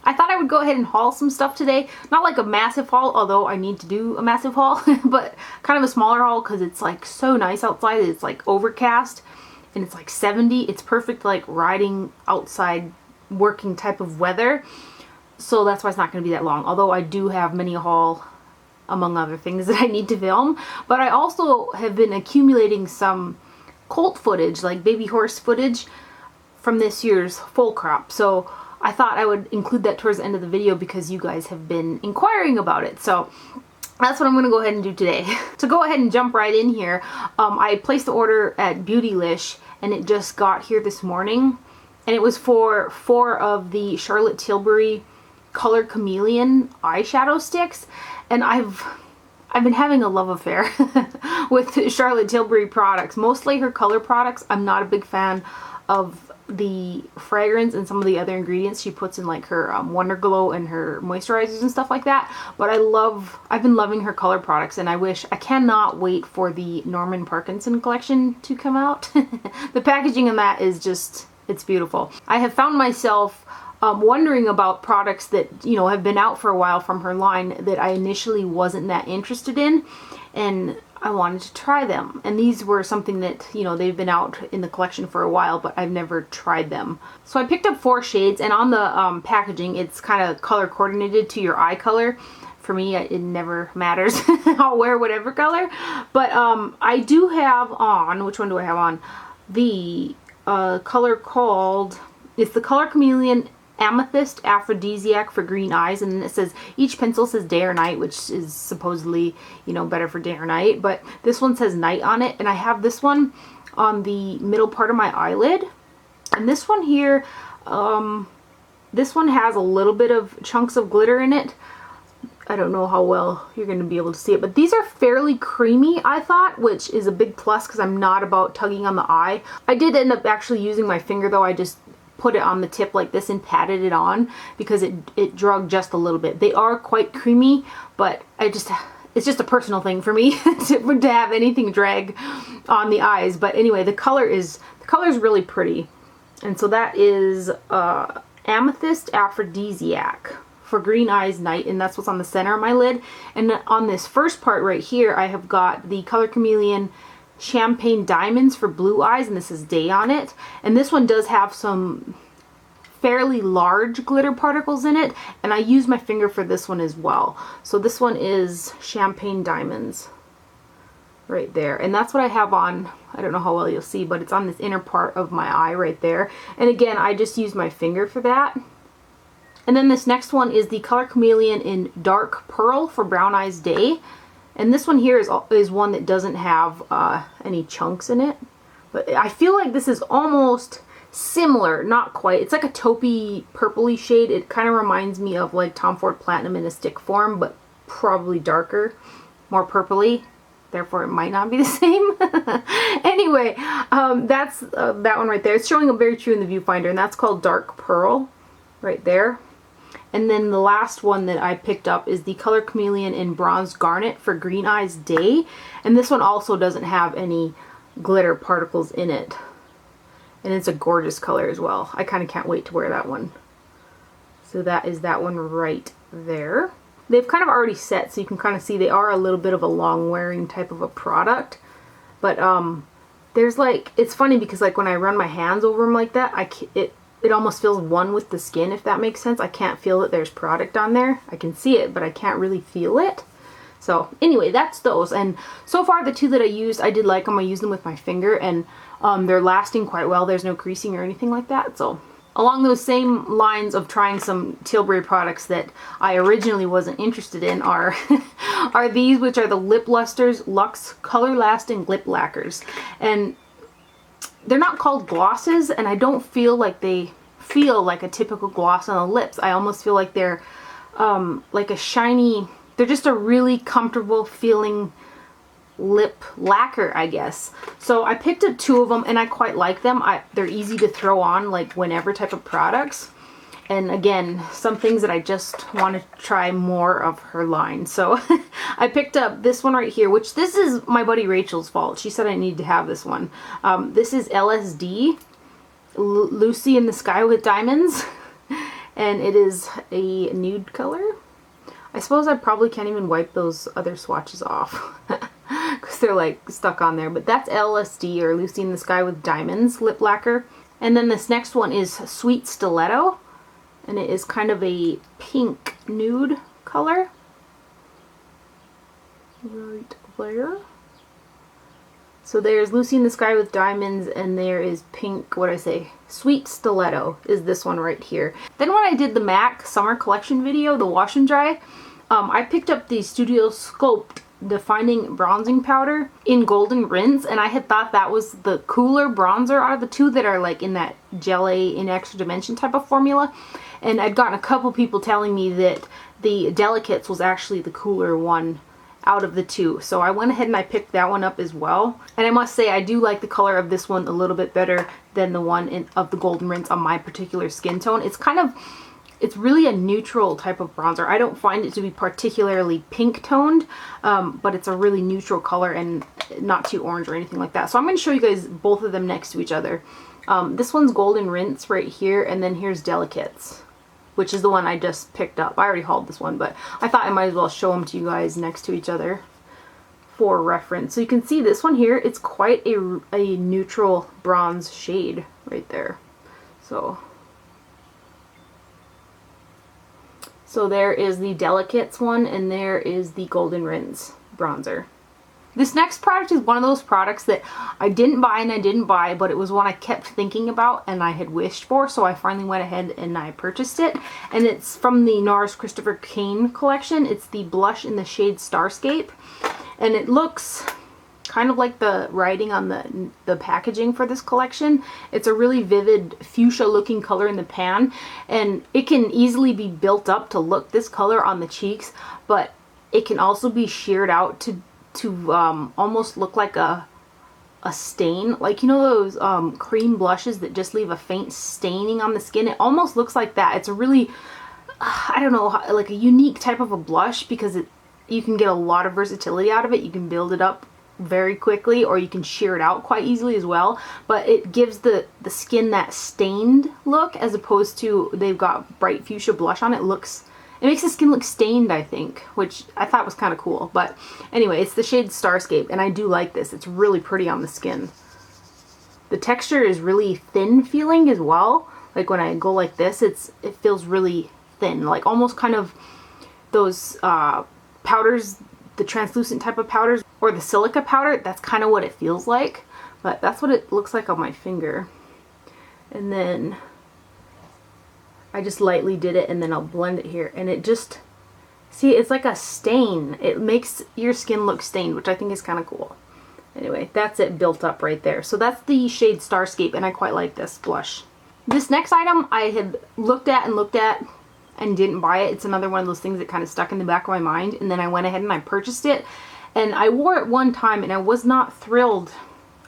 I thought I would go ahead and haul some stuff today. Not like a massive haul, although I need to do a massive haul, but kind of a smaller haul because it's like so nice outside. It's like overcast and it's like 70. It's perfect like riding outside working type of weather. So that's why it's not going to be that long. Although I do have many haul among other things that I need to film. But I also have been accumulating some colt footage, like baby horse footage from this year's foal crop. So I thought I would include that towards the end of the video because you guys have been inquiring about it. So that's what I'm going to go ahead and do today. To go ahead and jump right in here, I placed the order at Beautylish and it just got here this morning. And it was for 4 of the Charlotte Tilbury Color Chameleon eyeshadow sticks. And I've been having a love affair with Charlotte Tilbury products. Mostly her color products. I'm not a big fan of the fragrance and some of the other ingredients she puts in, like her Wonder Glow and her moisturizers and stuff like that. But I've been loving her color products, and I cannot wait for the Norman Parkinson collection to come out. The packaging in that is just, it's beautiful. I have found myself wondering about products that, you know, have been out for a while from her line that I initially wasn't that interested in, and I wanted to try them. And these were something that, you know, they've been out in the collection for a while, but I've never tried them. So I picked up 4 shades, and on the packaging, it's kind of color coordinated to your eye color. For me, it never matters. I'll wear whatever color. But I do have on, which one do I have on? The color called, it's the Color Chameleon Amethyst Aphrodisiac for green eyes, and then it says each pencil says day or night, which is supposedly, you know, better for day or night, but this one says night on it. And I have this one on the middle part of my eyelid, and this one here, this one has a little bit of chunks of glitter in it. I don't know how well you're going to be able to see it, but these are fairly creamy, I thought, which is a big plus because I'm not about tugging on the eye. I did end up actually using my finger though. I just put it on the tip like this and patted it on because it drug just a little bit. They are quite creamy, but it's just a personal thing for me to have anything drag on the eyes. But anyway, the color is really pretty. And so that is Amethyst Aphrodisiac for green eyes night, and that's what's on the center of my lid. And on this first part right here, I have got the Color Chameleon Champagne Diamonds for blue eyes, and this is day on it. And this one does have some fairly large glitter particles in it, and I use my finger for this one as well. So this one is Champagne Diamonds right there, and that's what I have on. I don't know how well you'll see, but it's on this inner part of my eye right there. And again, I just use my finger for that. And then this next one is the Color Chameleon in Dark Pearl for brown eyes day. And this one here is one that doesn't have any chunks in it. But I feel like this is almost similar, not quite. It's like a taupey purpley shade. It kind of reminds me of like Tom Ford Platinum in a stick form, but probably darker, more purpley. Therefore, it might not be the same. Anyway, that's that one right there. It's showing up very true in the viewfinder, and that's called Dark Pearl right there. And then the last one that I picked up is the Color Chameleon in Bronze Garnet for green eyes day. And this one also doesn't have any glitter particles in it. And it's a gorgeous color as well. I kind of can't wait to wear that one. So that is that one right there. They've kind of already set, so you can kind of see they are a little bit of a long wearing type of a product. But there's like, it's funny because like when I run my hands over them like that, it almost feels one with the skin, if that makes sense. I can't feel that there's product on there. I can see it, but I can't really feel it. So anyway, that's those. And so far the 2 that I used, I did like them. I used them with my finger, and they're lasting quite well. There's no creasing or anything like that. So along those same lines of trying some Tilbury products that I originally wasn't interested in are these, which are the Lip Luster's Luxe Color Lasting Lip Lacquers. And they're not called glosses, and I don't feel like they feel like a typical gloss on the lips. I almost feel like they're like a shiny, they're just a really comfortable feeling lip lacquer, I guess. So I picked up 2 of them, and I quite like them. They're easy to throw on like whenever type of products. And again, some things that I just want to try more of her line. So I picked up this one right here, which this is my buddy Rachel's fault. She said I need to have this one. This is LSD, Lucy in the Sky with Diamonds. and it is a nude color. I suppose I probably can't even wipe those other swatches off because they're like stuck on there. But that's LSD, or Lucy in the Sky with Diamonds lip lacquer. And then this next one is Sweet Stiletto, and it is kind of a pink nude color. Right there. So there's Lucy in the Sky with Diamonds, and there is pink, what did I say? Sweet Stiletto is this one right here. Then when I did the MAC summer collection video, the wash and dry, I picked up the Studio Sculpt Defining Bronzing Powder in Golden Rinse, and I had thought that was the cooler bronzer out of the two that are like in that Gelée in Extra Dimension type of formula. And I'd gotten a couple people telling me that the Delicates was actually the cooler one out of the two. So I went ahead and I picked that one up as well. And I must say I do like the color of this one a little bit better than the one of the Golden Rinse on my particular skin tone. It's really a neutral type of bronzer. I don't find it to be particularly pink toned, but it's a really neutral color and not too orange or anything like that. So I'm going to show you guys both of them next to each other. This one's Golden Rinse right here, and then here's Delicates, which is the one I just picked up. I already hauled this one, but I thought I might as well show them to you guys next to each other for reference. So you can see this one here, it's quite a neutral bronze shade right there. So there is the Delicates one, and there is the Golden Rinse bronzer. This next product is one of those products that I didn't buy, but it was one I kept thinking about and I had wished for, so I finally went ahead and I purchased it. And it's from the Nars Christopher Kane collection. It's the blush in the shade Starscape, and it looks kind of like the writing on the packaging for this collection. It's a really vivid fuchsia looking color in the pan, and it can easily be built up to look this color on the cheeks, but it can also be sheared out to almost look like a stain. Like, you know those cream blushes that just leave a faint staining on the skin? It almost looks like that. It's a really, I don't know, like a unique type of a blush, because you can get a lot of versatility out of it. You can build it up very quickly, or you can shear it out quite easily as well, but it gives the skin that stained look, as opposed to they've got bright fuchsia blush on it. It makes the skin look stained, I think, which I thought was kind of cool. But anyway, it's the shade Starscape, and I do like this. It's really pretty on the skin. The texture is really thin feeling as well. Like when I go like this, it feels really thin, like almost kind of those powders, the translucent type of powders, or the silica powder. That's kind of what it feels like, but that's what it looks like on my finger. And then I just lightly did it, and then I'll blend it here, and it just, see, it's like a stain. It makes your skin look stained, which I think is kind of cool. Anyway, that's it built up right there. So that's the shade Starscape, and I quite like this blush. This next item I had looked at and didn't buy it. It's another one of those things that kind of stuck in the back of my mind, and then I went ahead and I purchased it, and I wore it one time and I was not thrilled.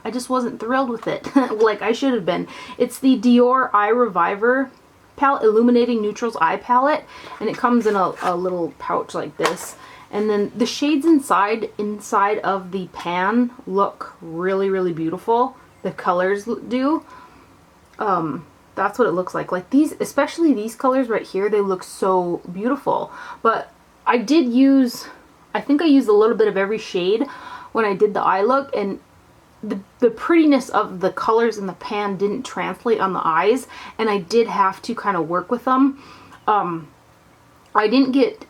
I just wasn't thrilled with it like I should have been. It's the Dior Eye Reviver palette, Illuminating Neutrals eye palette, and it comes in a little pouch like this. And then the shades inside of the pan look really, really beautiful. The colors do. That's what it looks like. Like these, especially these colors right here, they look so beautiful. But I think I used a little bit of every shade when I did the eye look, and the prettiness of the colors in the pan didn't translate on the eyes, and I did have to kind of work with them. I didn't get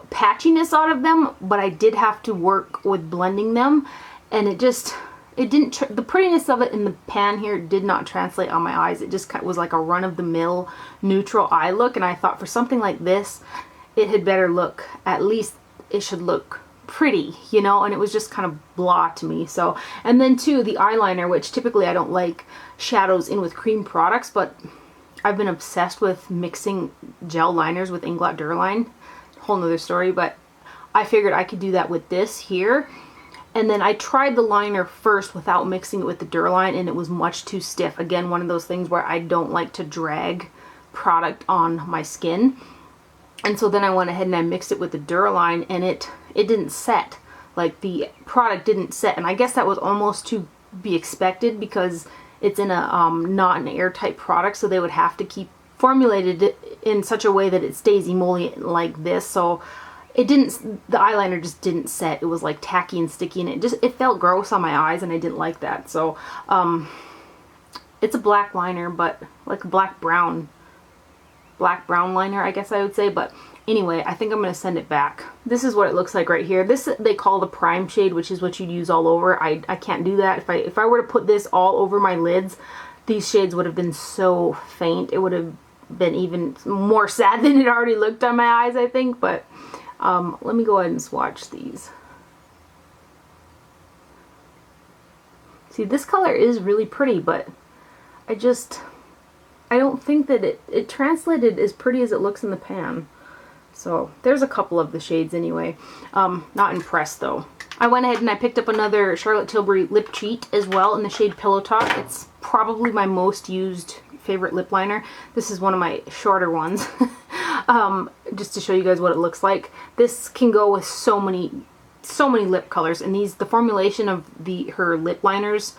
patchiness out of them, but I did have to work with blending them, and the prettiness of it in the pan here did not translate on my eyes. It just was like a run-of-the-mill neutral eye look, and I thought for something like this, it had better look, at least it should look pretty, you know, and it was just kind of blah to me. So, and then too, the eyeliner, which typically I don't like shadows in with cream products, but I've been obsessed with mixing gel liners with Inglot Durline. Whole nother story, but I figured I could do that with this here. And then I tried the liner first without mixing it with the Durline, and it was much too stiff. Again, one of those things where I don't like to drag product on my skin. And so then I went ahead and I mixed it with the Durline, and it didn't set. Like, the product didn't set, and I guess that was almost to be expected because it's in a not an airtight product, so they would have to keep formulated it in such a way that it stays emollient like this, so it didn't, the eyeliner just didn't set. It was like tacky and sticky, and it felt gross on my eyes, and I didn't like that. So it's a black liner, but like a black brown liner, I guess I would say. But anyway, I think I'm going to send it back. This is what it looks like right here. This they call the prime shade, which is what you'd use all over. I can't do that. If I were to put this all over my lids, these shades would have been so faint. It would have been even more sad than it already looked on my eyes, I think. But let me go ahead and swatch these. See, this color is really pretty, but I don't think that it translated as pretty as it looks in the pan. So there's a couple of the shades anyway. Not impressed though. I went ahead and I picked up another Charlotte Tilbury lip cheat as well in the shade Pillow Talk. It's probably my most used favorite lip liner. This is one of my shorter ones. Just to show you guys what it looks like. This can go with so many lip colors, and the formulation of her lip liners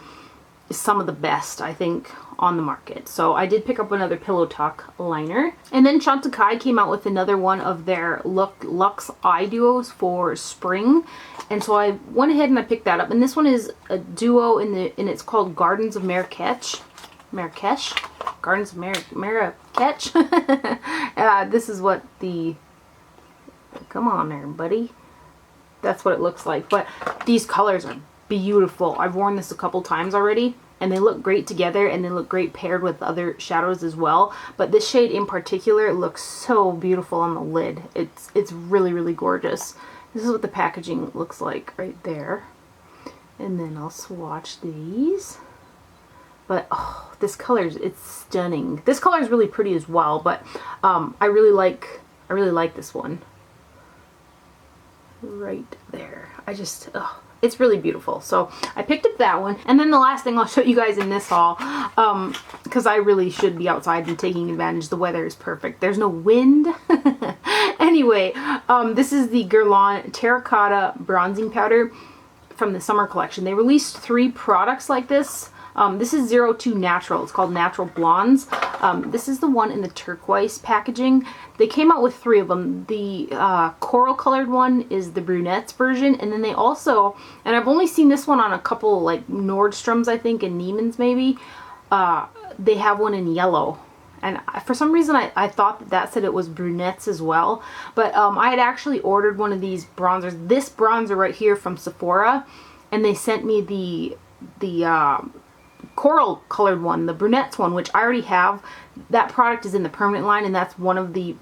is some of the best, I think, on the market. So I did pick up another Pillow Talk liner. And then Chantecaille came out with another one of their Luxe Eye Duos for spring. And so I went ahead and I picked that up. And this one is a duo and it's called Gardens of Marrakech. Gardens of Marrakech. This is what come on there, buddy. That's what it looks like. But these colors are beautiful. I've worn this a couple times already, and they look great together, and they look great paired with other shadows as well. But this shade in particular looks so beautiful on the lid. It's really, really gorgeous. This is what the packaging looks like right there. And then I'll swatch these. But oh, this color, it's stunning. This color is really pretty as well, but I really like this one. Right there. It's really beautiful. So I picked up that one. And then the last thing I'll show you guys in this haul, because I really should be outside and taking advantage. The weather is perfect. There's no wind. Anyway, this is the Guerlain Terracotta Bronzing Powder from the summer collection. They released 3 products like this. This is 02 Natural. It's called Natural Blondes. This is the one in the turquoise packaging. They came out with 3 of them. The coral colored one is the brunettes version, and then they also, and I've only seen this one on a couple like Nordstrom's, I think, and Neiman's maybe. They have one in yellow. And for some reason I thought that said it was brunettes as well. But I had actually ordered one of these bronzers. This bronzer right here from Sephora. And they sent me the coral colored one, the brunettes one, which I already have. That product is in the permanent line, and that's one of the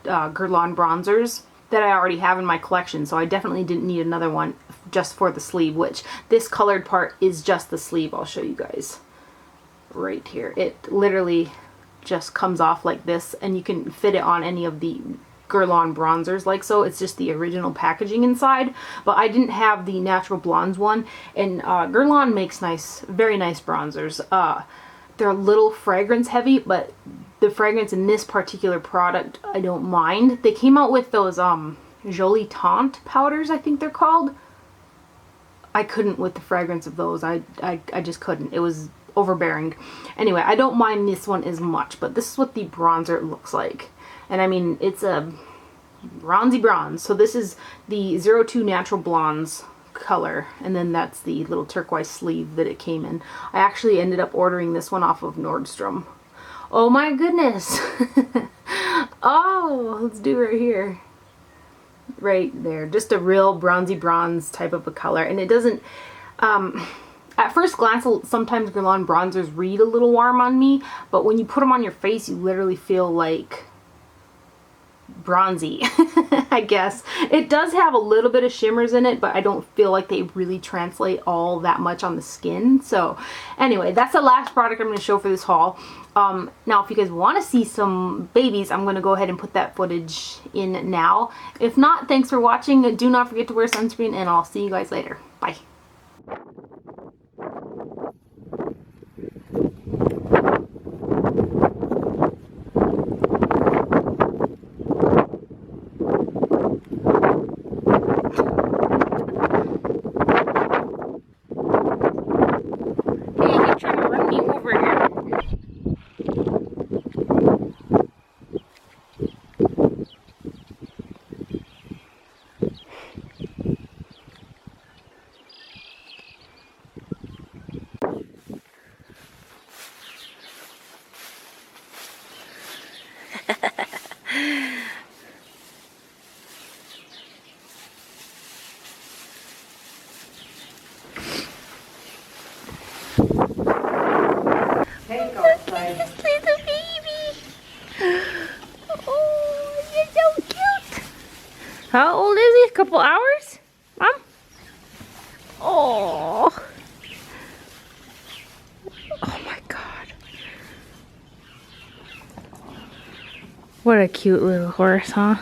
Guerlain bronzers that I already have in my collection. So I definitely didn't need another one just for the sleeve, which this colored part is just the sleeve. I'll show you guys right here. It literally just comes off like this, and you can fit it on any of the Guerlain bronzers like so. It's just the original packaging inside, but I didn't have the Natural Blondes one, and Guerlain makes very nice bronzers. They're a little fragrance heavy, but the fragrance in this particular product I don't mind. They came out with those Jolie Tante powders, I think they're called. I couldn't with the fragrance of those. I just couldn't. It was overbearing. Anyway, I don't mind this one as much, but this is what the bronzer looks like. And I mean, it's a bronzy bronze. So this is the 02 Natural Blondes color, and then that's the little turquoise sleeve that it came in. I actually ended up ordering this one off of Nordstrom. Oh my goodness. Oh, let's do it right here. Right there. Just a real bronzy bronze type of a color. And it doesn't, at first glance, sometimes Guerlain bronzers read a little warm on me, but when you put them on your face, you literally feel like bronzy, I guess. It does have a little bit of shimmers in it, but I don't feel like they really translate all that much on the skin. So anyway, that's the last product I'm going to show for this haul. Now if you guys want to see some babies, I'm going to go ahead and put that footage in now. If not, thanks for watching. Do not forget to wear sunscreen, and I'll see you guys later. Bye. Hey, you're trying to run me over here. How old is he? A couple hours? Mom? Oh. Oh my God. What a cute little horse, huh?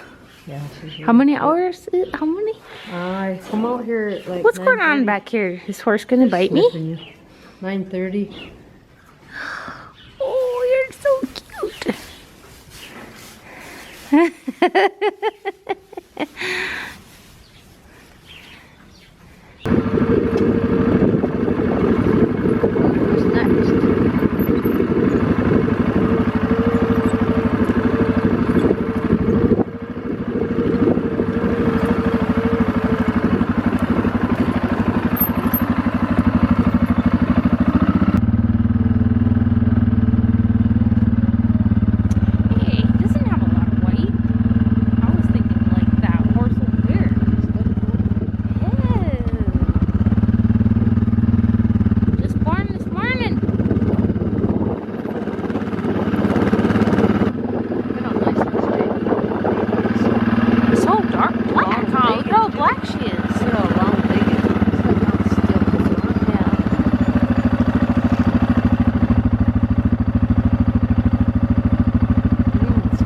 Yeah, she's really How many cute. hours? How many? I come out here at like What's going on back here? Is horse gonna bite me? 9:30. Oh, you're so cute. Who's next? Hey, he doesn't have a lot of white. I was thinking like that horse over there. Yeah. Just born this morning. It's so dark black, huh? Look how black she is.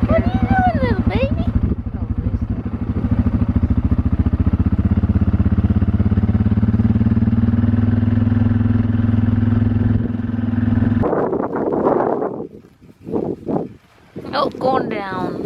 What are you doing, little baby? Oh, going down.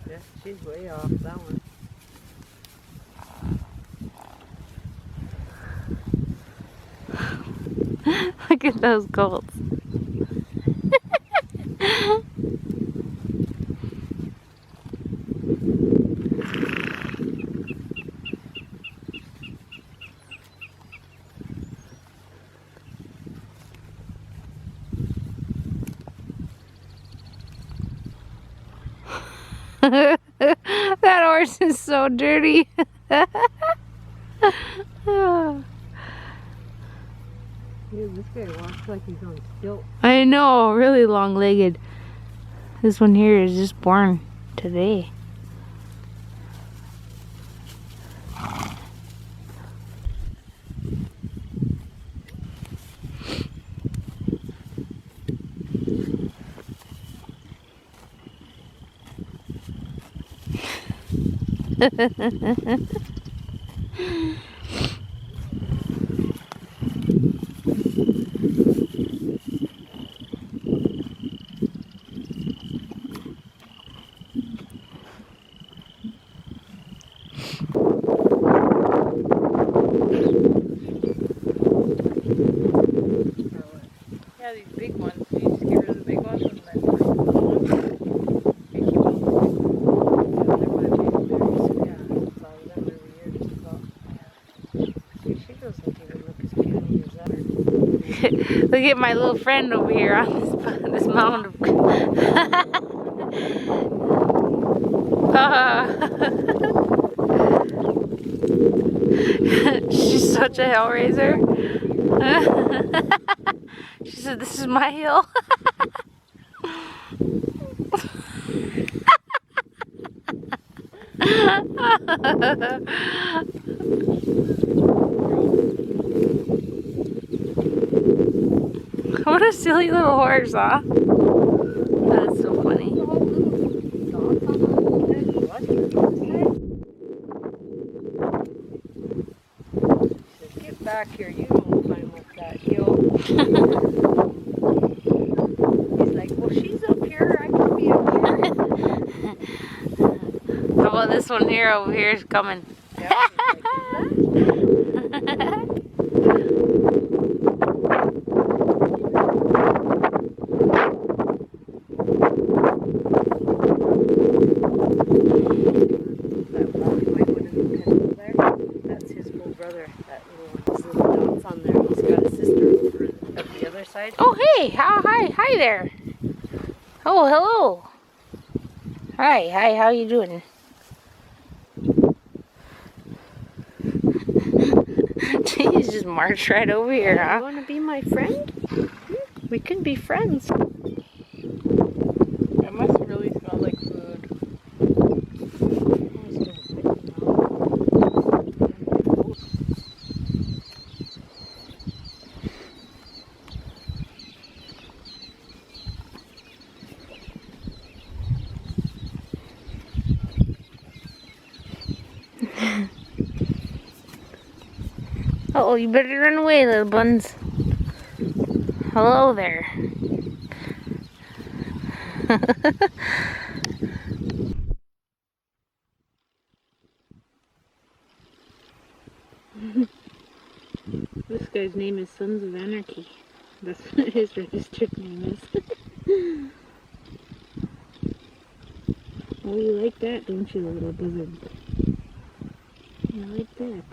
Yeah, she's way off that one. Look at those colts. That horse is so dirty. Yeah, this guy walks like he's on stilts. I know, really long-legged. This one here is just born today. Yeah, these big ones. You just get rid of the big ones and then keep them. Yeah, follow them every year just about. See, she doesn't even look as puny as that. Look at my little friend over here on this mound of. She's such a hellraiser. She said, "This is my hill." What a silly little horse, huh? That's so funny. Get back here, you don't climb up that hill. He's like, well, she's up here, I can be up here. How about this one here over here is coming? Yeah, that Oh, hey, hi there. Oh, hello. Hi, how you doing? He's just marched right over here, huh? You want to be my friend? We can be friends. It must really smell like food. Uh-oh, you better run away, little buns. Hello there. This guy's name is Sons of Anarchy. That's what his registered name is. Oh, you like that, don't you, little buzzard? You like that.